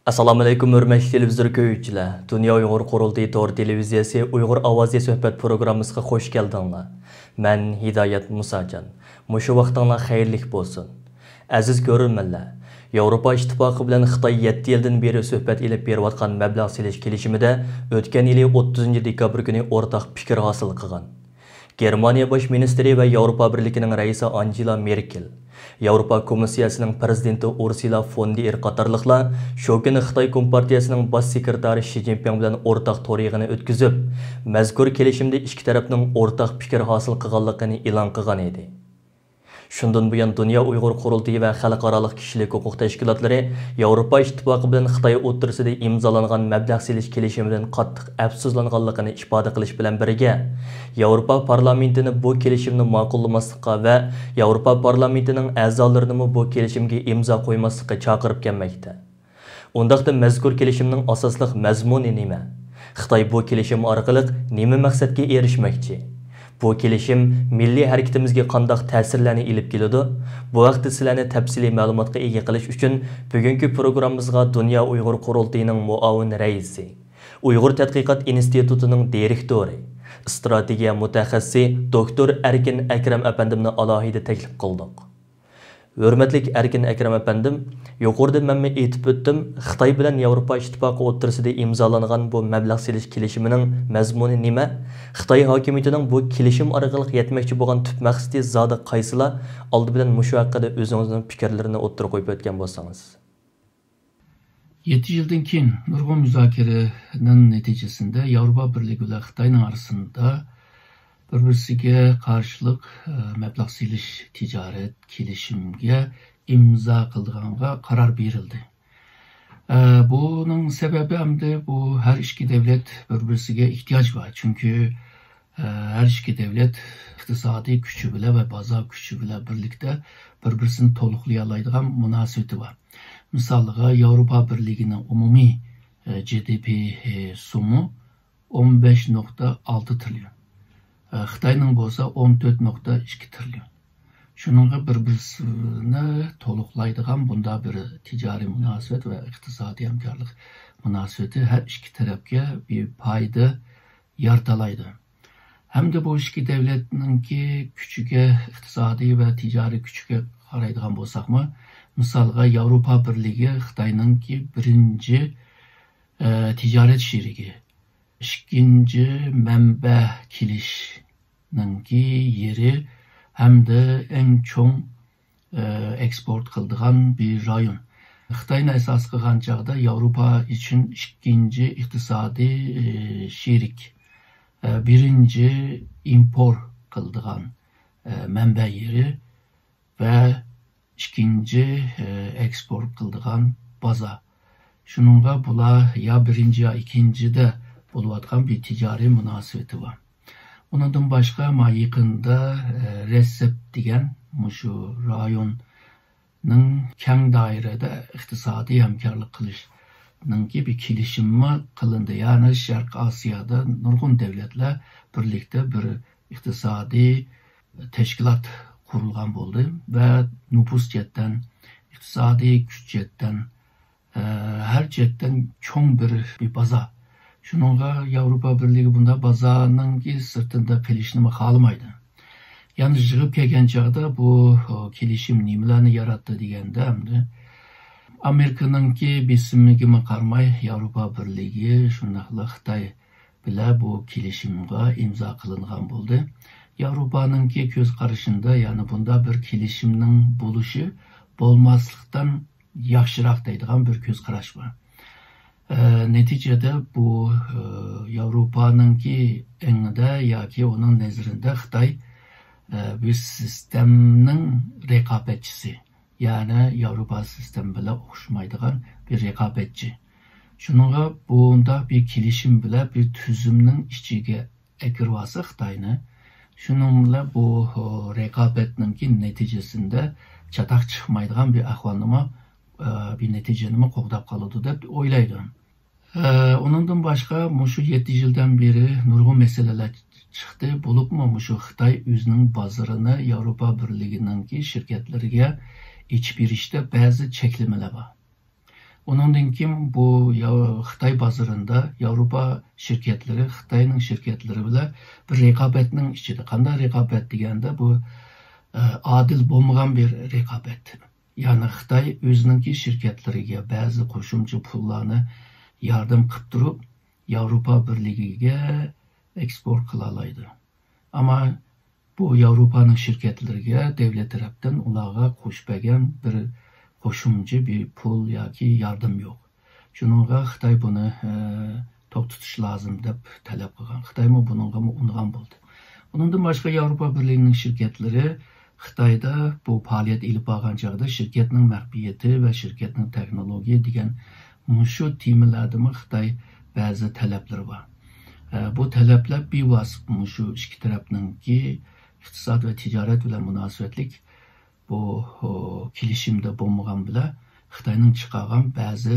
Assalamu alaikum hörmətli televizor ko'ruvchilar. Dünya Uyg'ur Qurultayı Tor televiziyasi Uyg'ur ovozi suhbat programmasiga xush keldinglar. Men Hidoyat Musajon. Mushu vaqtinglar xayrlik bo'lsin. Aziz ko'ruvchilar, Yevropa İttifaqı bilan Xitoy 7 yildan beri suhbat elib berayotgan mablag' selish kelishimida o'tgan yili 30 dekabr kuni o'rtaq fikr hosil qilgan. Germaniya bosh ministri va Yevropa Birligining raisi Angela Merkel, Yevropa Komissiyasining prezidenti Ursula von der Leyen qatorliqlar shu kuni Xitoy Kompartiyasining bosh sekretari Xi Jinping bilan o'rtaq to'y yig'ini o'tkazib, mazkur kelishimda ikki tarafning o'rtaq fikr hosil qilganligini e'lon qilgan edi. Shundan buyon Dünya Uyg'ur Qurultayı va xalqaro kishilik huquq tashkilotlari Yevropa İttifaqı bilan Xitoy o'rtasida imzolangan mablag' selish kelishimidan qattiq afsuslanganligini ifoda qilish bilan birga, Yevropa parlamentini bu kelishimni ma'qullamaslikqa va Yevropa parlamentining a'zolarini bu kelishimga imzo qo'ymaslikka chaqirib kelmoqda. Undaqda mazkur kelishimning asosli mazmuni nima? Xitoy bu kelishim orqali nima maqsadga erishmoqchi? Bu kelishim milliy harakatimizga qanday ta'sirlarni elib keladi? Bu vaqtda sizlarni tafsiliy ma'lumotga ega qilish uchun bugungi programmamizga Dünya Uyg'ur Qurultayining muavin raisi, Uyg'ur tadqiqot institutining direktori, strategiya mutaxassisi doktor Erkin Akram apandimni alohida taklif qildik. Hörmətli Erkin Akram apandim, yuqorida men aytib o'tdim, Xitoy bilan Yevropa İttifaqı o'rtasida imzolangan bu mablag' selish kelishimining mazmuni nima? Xitoy hokimiyatining bu kelishim orqali yetmoqchi bo'lgan tub maqsadi zodi qaysilar? Oldi bilan mushu haqida o'zingizning fikrlarini o'ttirib qo'yib o'tgan bo'lsangiz. 7 yıldan keyin nurg'un muzokaraning natijasida Yevropa Birligi bilan Xitoyning orasida bir-birisiga qarshilik mablag' selish tijorat kelishimiga imzo qilganga qaror berildi. Bunun sebebi hamda bu her iki devlet bir-birisiga ehtiyoj var. Çünkü her iki devlet iqtisodiy kuchi bilan ve bozor kuchi bilan birlikte bir-birisini to'liqlayoladigan munosabati var. Misalga Yevropa Birligining umumiy GDP sumu 15.6 trilyon. Xitoyning bo'lsa 14.2 trilyon. Shuningga bir-birini to'liqlaydigan bunda bir ticari munosabat va iqtisodiy hamkorlik munosabati har ikki tarafga bir foyda yaratalaydi. Hamda bu ikki davlatningki kuchiga, iqtisodiy va tijoriy kuchiga qaraydigan bo'lsakmi, misolga Yevropa Birligi Xitoyningki birinchi tijorat sherigi, ikkinchi manba kelishninki yeri hamda eng cho'ng eksport qiladigan bir rayon. Xitoyni asos qilgan chog'da Yevropa uchun ikkinchi iqtisodiy sherik, birinchi import qiladigan manba yeri va ikkinchi eksport qiladigan bozor. Shuningga bular ya birinchi ya ikkinchida bo'layotgan bir ticari munosabati var. Ondan başka yaqinda Recep degan mushu rayonning keng doirada iqtisodiy hamkorlik qilishninki bir kelishimi qilindi. Ya'ni Sharq Osiyoda nurg'un davlatlar birlikda bir iqtisodiy tashkilot qurilgan bo'ldi va nüfus jihatdan, iqtisodiy kuch jihatdan, har jihatdan cho'ng bir bozor. Şununla Yevropa Birliği bunda bazarının sırtında kelişimi xalamaydı. Yani jığıp kelgen çağda bu kelişim nimelerini yarattı degende hamda Amerika'nınki besimligimi qarmay Yevropa Birliği şundaqla Xitoy bilan bu kelishimga imzo qilingan bo'ldi. Yevropanınki ko'z qarashida, yani bunda bir kelishimning bo'lishi bo'lmaslikdan yaxshiroq deydigan bir ko'z qarash var. Neticede bu Avrupa'nınki eninde yoki onun nezarında Xitoy bir sistemning rekabetçisi. Yani Avrupa sistemi bilan o'xshamaydigan bir rekabetçi. Shuningga bunda bir kelishim bilan bir tuzumning ichiga kirib olsa Xitoyni, shuning bilan bu rekabetninki natijasida chataq chiqmaydigan bir ahvolni bir neticeni qo'g'dab qoladi deb o'ylaydim. Ondan başka mushu 7 yıldan beri nurg'un meseleler çıktı. Bo'libmi mushu Xitoy o'zining bozorini Yevropa Birligining shirkatlariga ichib berishda ba'zi cheklamalar bor. Onundan kim bu Xitay bazarında Avrupa şirketleri, Xitayning şirketleri bilan bir rekabetning içinde. Qanday rekabet deganda bu adil bo'lmagan bir rekabet. Yani Xitay özününki şirketleriga ba'zi qo'shimcha pullarni yardım qilib turib Avrupa Birligiga eksport qila oladi. Ama bu Avrupa'nın şirketleriga devlet tarafdan ularga qo'shilgan bir qo'shimcha bir pul yoki yardım yo'q. Shuningga Xitoy buni to'xtatish lozim deb talab qilgan. Xitoy bunga ungan bo'ldi. Bundan boshqa Avrupa Birligining shirkatlari Xitoyda bu faoliyat ilib borgan chog'da shirkatning maxfiyati va shirkatning texnologiya degan mushu temalarda Xitoy ba'zi talablari bor. Bu talablar bevosita mushu ikki tarafningki iqtisod va tijorat bilan munosabatlik bu kelishimda bo'lmagan bilan Xitoyning chiqargan ba'zi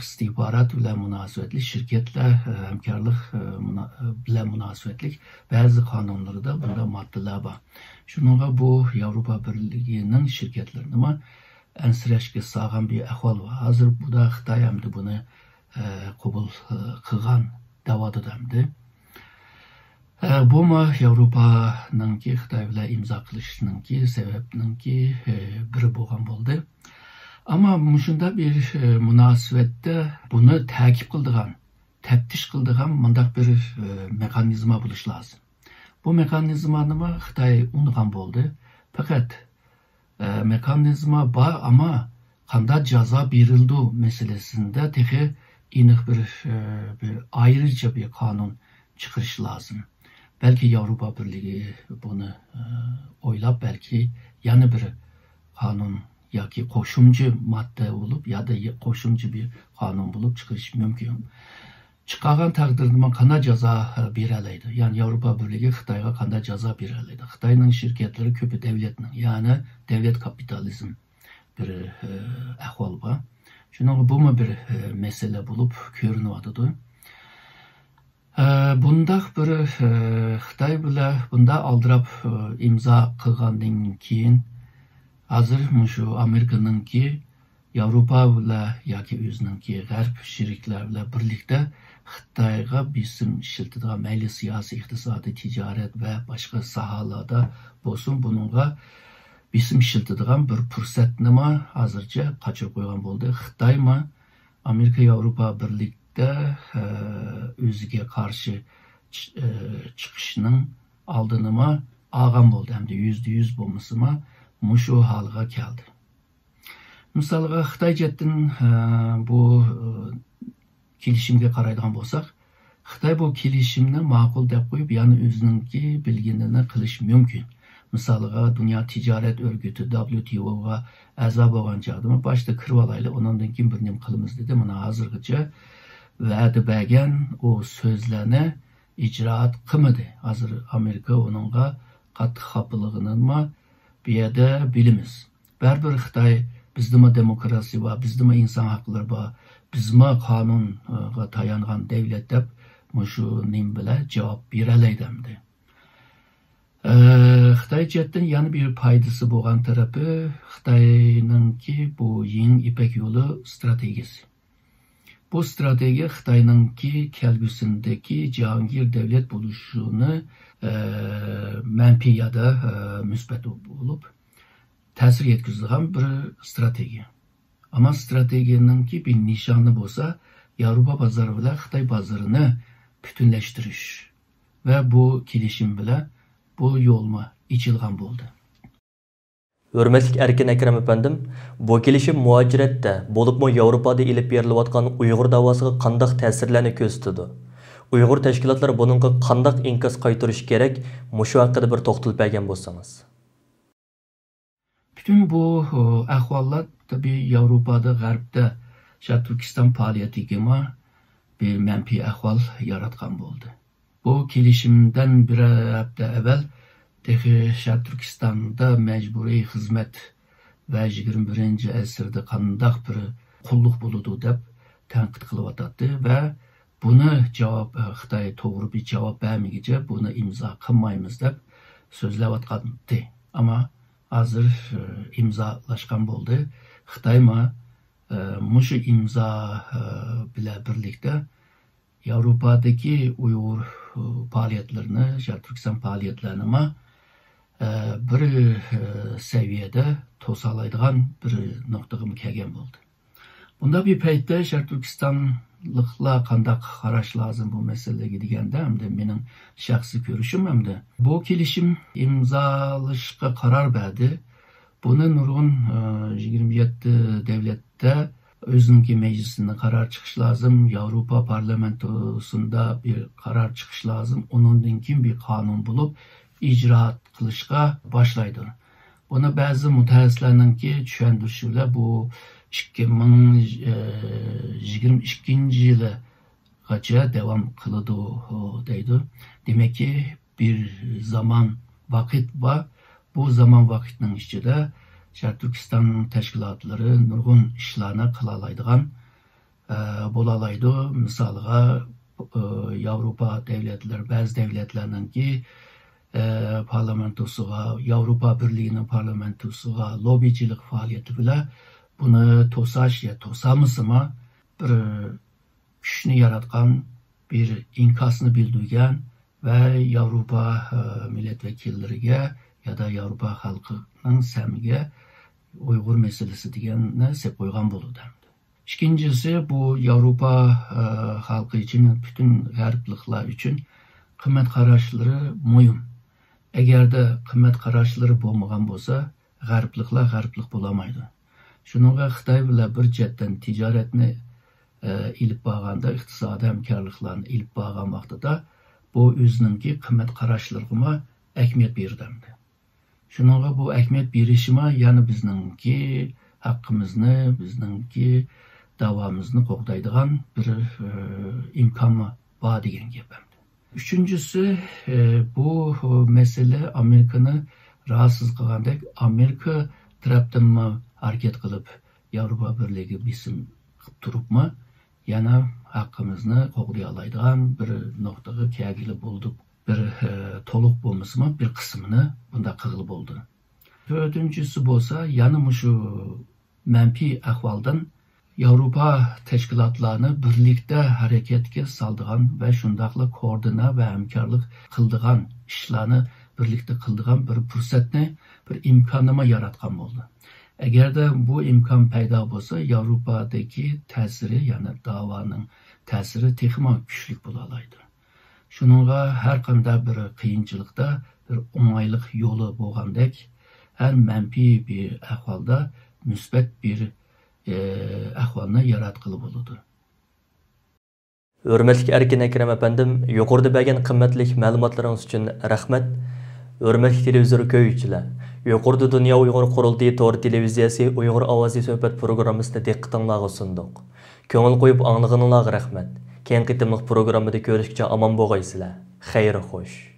istihbarat bilan munosabatli shirkatlar hamkorlik bilan munosabatli ba'zi qonunlarda bunda moddalar bor. Shuningga bu Avrupa Birligining shirkatlarini ansirashga solgan bir ahvol bor. Hozir bu da Xitoy hamda buni qabul qilgan davodadamdi. Bu Avrupaninki Xitoy bilan imzo qilishininki sababninki biri bo'lgan bo'ldi. Ama shunda bir munosabatda buni ta'kid qildigan, taftish qildigan mundaq bir mexanizma bo'lishi lozim. Bu mexanizmani Xitoy ungan bo'ldi. Faqat mexanizma bor, ama qanday jazo berildi masalasida texi aniq bir ayrıca bir qonun chiqarish lozim. Belki Avrupa Birligi buni o'ylab, belki yana bir qonun yoki qo'shimcha modda bo'lib, ya da qo'shimcha bir qonun bo'lib chiqarish mumkin. Chiqargan taqdirda qanday jazo bera oladi? Ya'ni Avrupa Birligi Xitoyga qanday jazo bera oladi? Xitoyning shirkatlari ko'pi davlatning, ya'ni davlat kapitalizm bir ahvol bor. Shuning bu bir masala bo'lib ko'rinyapti. Bundaq bir Xitoy bilan bunda aldirab imzo qilgandan keyin hozir shu Amerikaningki Avrupa bilan yoki o'zininki g'arb sheriklari bilan birlikda Xitoyga bisim ishlatadigan mayli siyosiy, iqtisodiy, tijorat va boshqa sohalarda bo'lsin, buningga bisim ishlatadigan bir fursatni hozircha qochirib qo'ygan bo'ldi. Xitoy Amerika Avrupa birlikda o'ziga qarshi chiqishning oldini olgan bo'ldi. Hamda %100 bo'lmasa mushu halga keldi. Misalga Xitoy jettin bu kelishimga qaraydigan bo'lsak, Xitoy bu kelishimni ma'qul deb qo'yib, ya'ni o'zininki bilganini qilish mumkin. Misalga Dunyo tijorat o'rgiti WTO'ga a'zo bo'lgan chog'da boshda kirib olayli, undan keyin bir nima qilamiz dedi. Mana hozirgacha va'da bergan o so'zlarni ijroat qilmadi. Hozir Amerika uningga qattiq xafaligini bu yerda bilamiz. Baribir Xitoy bizdimi demokrasiya va bizdimi inson haqlari bor, bizmi qonunga tayangan davlat deb shu nim bilan javob bera oladi. Xitoy chetdan yana bir foydasi bo'lgan tarafi Xitoyningki bu Ying İpek yo'li strategiyasi. Bu strategiya Xitoyningki kelgusindagi jahongir davlat bo'lishini manfiy ya da müsbet bo'lib ta'sir yetkazadigan bir strategiya. Ama strategiyaningki bir nishoni bo'lsa, Avrupa bozori bilan Xitoy bozorini butunlashtirish va bu kelishim bilan bu yo'lma ichilgan bo'ldi. Hürmetlik Erkin Ekrem efendim, bu kelishim muaciratda bo'libmi Yevropada ilib berilayotgan Uyg'ur davosiga qandaq ta'sirlarni ko'rsatdi? Uyg'ur tashkilotlari buningga qandaq inkos qaytarish kerak? Mushu haqida bir to'xtalib bergan bo'lsangiz. Bütün bu ahvollar tabii Yevropada, G'arbda, Turkiston faoliyatiga bir manfiy ahvol yaratgan bo'ldi. Bu kelishimdan bir hafta avval Turkistonda mecburi xizmat va 21-asrda qandaq bir qulluq bo'ladi deb tanqid qilyotdi va buni javob Xitoy to'g'ri bir javob bermaguncha buni imzo qilmaymiz deb so'zlayotgandi. Ama hozir imzolashgan bo'ldi. Xitoy Muşu imza bile birlikte Avrupa'daki Uygur faaliyetlerini, Türkistan faaliyetlerini bir seviyede tosalaydigan bir noktaga kelgen bo'ldi. Bunda bir paytda Türkistanlıkla kandak qarash lazım bu meselege degende hamda mening shaxsiy görüşüm hamda bu kelishim imzalashga karar berdi. Bunu nurgun 27 devlette özünki meclisinde karar çıkış lazım. Avrupa parlamentosunda bir karar çıkış lazım. Onundan kim bir kanun bulup icraat kılışga başlaydı. Buna bazı mütehassislarninki düşündürüşüyle bu 2022 yılgacha devam kılıdı deydi. Demek ki bir zaman vakit var. Bu zaman vakitinin içinde Türkistan teşkilatları nurgun işlerine kılalaydıgan bolalaydı. Misalıga Avrupa devletleri, bazı devletlerninki parlamentosuga, Avrupa Birliği'nin parlamentosuga lobicilik faaliyeti bile bunu tosaş ya tosamısıma bir güçünü yaratkan bir inkasını bildirgen ve Avrupa milletvekilleriga ya da Avrupa halkının semiga Uygur meselesi deganni sep koygan boludu. İkincisi bu Avrupa halkı için, bütün g'arbliklar için kıymet qarashları muhim. Eğer de kıymet qarashları bo'lmagan bo'lsa, g'arbliklar g'arblik bo'lamaydi. Şununla Xitoy bilan bir chetdan tijoratni ilib borganda, iqtisodiy hamkorliklarni ilib borgan vaqtida bu o'zininki kıymet qarashlariga ahamiyat berdi. Şununla bu ahamiyat berishima yani bizninki haqqimizni, bizninki davamızını qo'g'daydigan bir imkon bor degan gap. Üçüncüsü bu mesele Amerika'nı rahatsız qilgandek, Amerika tarafdan hareket qilib Avrupa Birliği bisim qilib turibmi, yana haqqimizni qo'g'day oladigan bir nuqtaga kelgili bo'ldik. Bir to'liq bo'lmasmi, bir qismini bunda qilib bo'ldi. Dördüncüsü bo'lsa, yana şu manfiy ahvoldan Avrupa teşkilatlarını birlikte hareketke saldıgan ve şundaqla koordina ve hamkarlık kıldıgan işlerini birlikte kıldıgan bir fırsatni, bir imkanıma yaratgan oldu. Eğer de bu imkan payda olsa Avrupa'daki tesiri yani davanın tesiri texmo güçlük bulalaydı. Şununla her qanday bir qiyinchilikda bir oңайлык yolu bo'lgandek, her manfiy bir ahvolda müsbet bir ahvalını yaratqılı buludu. Hürmetlik Erkin Ekrem efendim, yuqorida bergan qimmatli ma'lumotlaringiz uchun rahmat. Hürmetlik televizor ko'ruvchilar, yuqorida Dunyo Uyg'ur Qurultiyi to'g'ri televiziyasi Uyg'ur ovozi suhbat programmasida diqqatingizga sundiq. Ko'ngil qo'yib anglag'iningizga rahmat. Keyingi qitimliq programmada ko'rishgacha omon bo'lgaysizlar. Xayr xo'sh.